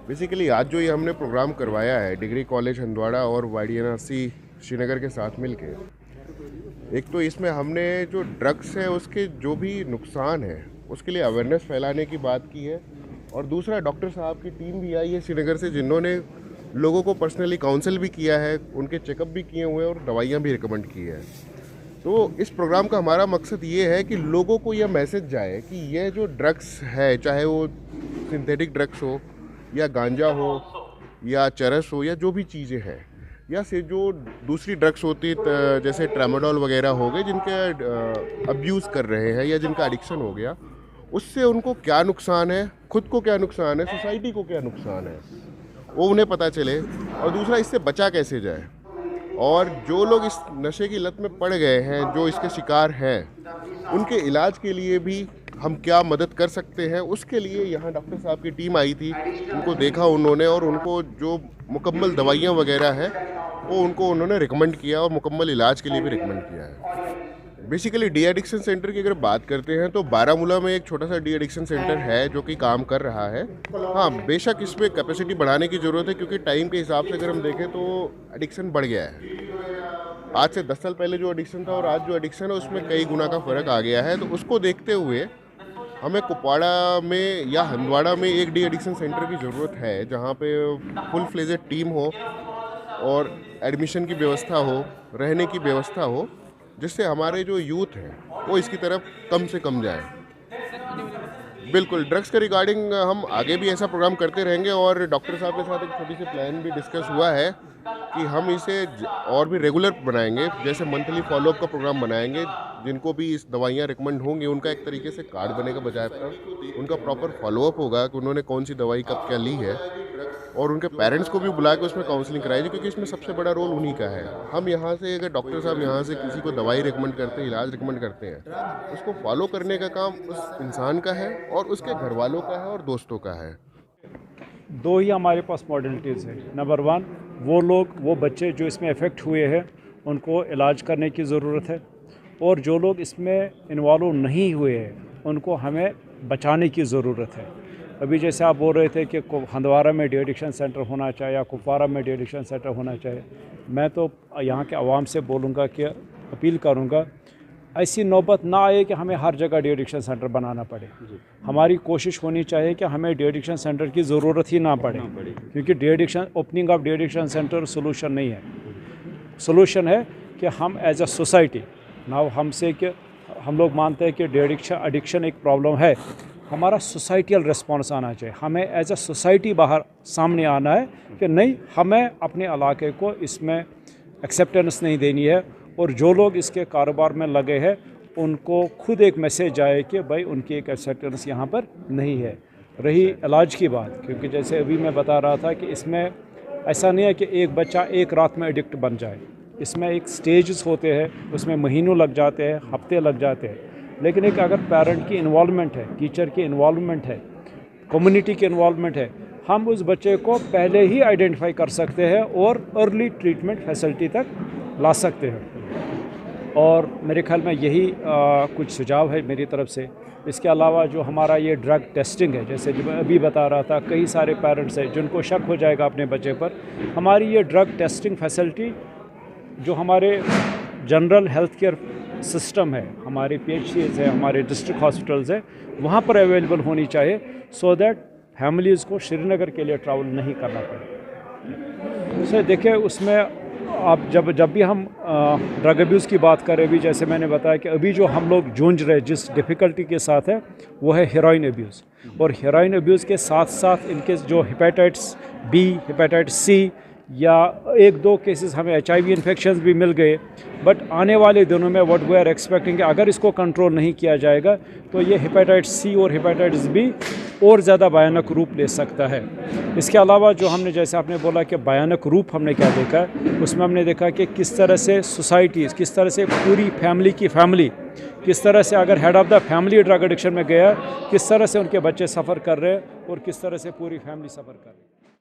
Basically आज जो ये हमने प्रोग्राम करवाया है डिग्री कॉलेज हंदवाड़ा और YDNRC श्रीनगर के साथ मिलके, एक तो इसमें हमने जो ड्रग्स है उसके जो भी नुकसान है उसके लिए अवेयरनेस फैलाने की बात की है। और दूसरा, डॉक्टर साहब की टीम भी आई है श्रीनगर से, जिन्होंने लोगों को पर्सनली काउंसिल भी किया है, उनके चेकअप भी किए हुए हैं और दवाइयाँ भी रिकमेंड की है। तो इस प्रोग्राम का हमारा मकसद ये है कि लोगों को यह मैसेज जाए कि ये जो ड्रग्स है, चाहे वो सिंथेटिक ड्रग्स हो या गांजा हो या चरस हो या जो भी चीज़ें हैं, या से जो दूसरी ड्रग्स होती जैसे ट्रामाडोल वगैरह हो गए, जिनके अब्यूज़ कर रहे हैं या जिनका एडिक्शन हो गया, उससे उनको क्या नुकसान है, खुद को क्या नुकसान है, सोसाइटी को क्या नुकसान है, वो उन्हें पता चले। और दूसरा, इससे बचा कैसे जाए। और जो लोग इस नशे की लत में पड़ गए हैं, जो इसके शिकार हैं, उनके इलाज के लिए भी हम क्या मदद कर सकते हैं, उसके लिए यहाँ डॉक्टर साहब की टीम आई थी। उनको देखा उन्होंने और उनको जो मुकम्मल दवाइयाँ वगैरह हैं वो उन्होंने रिकमेंड किया और मुकम्मल इलाज के लिए भी रिकमेंड किया है। बेसिकली डी एडिक्शन सेंटर की अगर बात करते हैं तो बारामूला में एक छोटा सा डी एडिक्शन सेंटर है जो कि काम कर रहा है। हाँ, बेशक इस पर कैपेसिटी बढ़ाने की ज़रूरत है, क्योंकि टाइम के हिसाब से अगर हम देखें तो एडिक्शन बढ़ गया है। आज से 10 साल पहले जो एडिक्शन था और आज जो एडिक्शन है उसमें कई गुना का फ़र्क आ गया है। तो उसको देखते हुए हमें कुपवाड़ा में या हंदवाड़ा में एक डी एडिक्शन सेंटर की ज़रूरत है, जहाँ पे फुल फ्लेजेड टीम हो और एडमिशन की व्यवस्था हो, रहने की व्यवस्था हो, जिससे हमारे जो यूथ है वो इसकी तरफ कम से कम जाए। बिल्कुल, ड्रग्स के रिगार्डिंग हम आगे भी ऐसा प्रोग्राम करते रहेंगे और डॉक्टर साहब के साथ एक छोटी सी प्लान भी डिस्कस हुआ है कि हम इसे और भी रेगुलर बनाएंगे। जैसे मंथली फॉलोअप का प्रोग्राम बनाएंगे, जिनको भी इस दवाइयाँ रिकमेंड होंगी उनका एक तरीके से कार्ड बनेगा, बजाय पर उनका प्रॉपर फॉलोअप होगा कि उन्होंने कौन सी दवाई कब क्या ली है, और उनके पेरेंट्स को भी बुला के उसमें काउंसलिंग कराएगी, क्योंकि इसमें सबसे बड़ा रोल उन्हीं का है। हम यहाँ से, अगर डॉक्टर साहब यहाँ से किसी को दवाई रिकमेंड करते हैं, इलाज रिकमेंड करते हैं, उसको फॉलो करने का काम उस इंसान का है और उसके घर वालों का है और दोस्तों का है। दो ही हमारे पास मॉडलिटीज़ है। नंबर 1, वो बच्चे जो इसमें इफ़ेक्ट हुए हैं उनको इलाज करने की ज़रूरत है, और जो लोग इसमें इन्वॉल्व नहीं हुए हैं उनको हमें बचाने की ज़रूरत है। अभी जैसे आप बोल रहे थे कि हंदवाड़ा में डी एडिक्शन सेंटर होना चाहिए या कुपवाड़ा में डी एडिक्शन सेंटर होना चाहिए, मैं तो यहाँ के आवाम से बोलूँगा कि अपील करूँगा, ऐसी नौबत ना आए कि हमें हर जगह डी एडिक्शन सेंटर बनाना पड़े। हमारी कोशिश होनी चाहिए कि हमें डी एडिक्शन सेंटर की ज़रूरत ही ना पड़े, क्योंकि opening of de addiction centre solution नहीं है। सोल्यूशन है कि हम एज अ सोसाइटी ना, हमसे कि हम लोग मानते हैं कि डी एडिक्शन एक प्रॉब्लम है, हमारा सोसाइटियल रिस्पॉन्स आना चाहिए। हमें एज अ सोसाइटी बाहर सामने आना है कि नहीं, हमें अपने इलाके को इसमें एक्सेप्टेंस नहीं देनी है, और जो लोग इसके कारोबार में लगे हैं उनको खुद एक मैसेज जाए कि भाई उनकी एक एक्सेप्टेंस यहाँ पर नहीं है। रही इलाज की बात, क्योंकि जैसे अभी मैं बता रहा था कि इसमें ऐसा नहीं है कि एक बच्चा एक रात में एडिक्ट बन जाए। इसमें एक स्टेजेस होते हैं, उसमें महीनों लग जाते हैं, हफ्ते लग जाते हैं। लेकिन एक अगर पेरेंट की इन्वॉल्वमेंट है, टीचर की इन्वॉल्वमेंट है, कम्युनिटी की इन्वॉल्वमेंट है, हम उस बच्चे को पहले ही आइडेंटिफाई कर सकते हैं और अर्ली ट्रीटमेंट फैसिलिटी तक ला सकते हैं। और मेरे ख्याल में यही कुछ सुझाव है मेरी तरफ से। इसके अलावा जो हमारा ये ड्रग टेस्टिंग है, जैसे जो मैं अभी बता रहा था, कई सारे पेरेंट्स हैं जिनको शक हो जाएगा अपने बच्चे पर। हमारी ये ड्रग टेस्टिंग फैसिलिटी जो हमारे जनरल हेल्थ केयर सिस्टम है, हमारे PHCs है, हमारे डिस्ट्रिक्ट हॉस्पिटल्स है, वहाँ पर अवेलेबल होनी चाहिए, सो दैट फैमिलीज़ को श्रीनगर के लिए ट्रैवल नहीं करना पड़े। उसे देखिए, उसमें आप जब भी हम ड्रग अब्यूज़ की बात करें, अभी जैसे मैंने बताया कि अभी जो हम लोग जूझ रहे जिस डिफ़िकल्टी के साथ है वो है हेरोइन अब्यूज़। और हेरोइन अब्यूज़ के साथ साथ इनके जो हेपेटाइटिस B, हेपेटाइटिस C या 1-2 केसेस हमें HIV इन्फेक्शंस भी मिल गए। बट आने वाले दिनों में व्हाट वी आर एक्सपेक्टिंग कि अगर इसको कंट्रोल नहीं किया जाएगा तो ये हेपेटाइटिस C और हेपेटाइटिस B और ज़्यादा भयानक रूप ले सकता है। इसके अलावा जो हमने, जैसे आपने बोला कि भयानक रूप हमने क्या देखा है, उसमें हमने देखा कि किस तरह से सोसाइटीज़, किस तरह से पूरी फैमिली किस तरह से, अगर head of the family drug addiction में गया, किस तरह से उनके बच्चे सफ़र कर रहे हैं और किस तरह से पूरी फैमिली सफ़र कर रही है।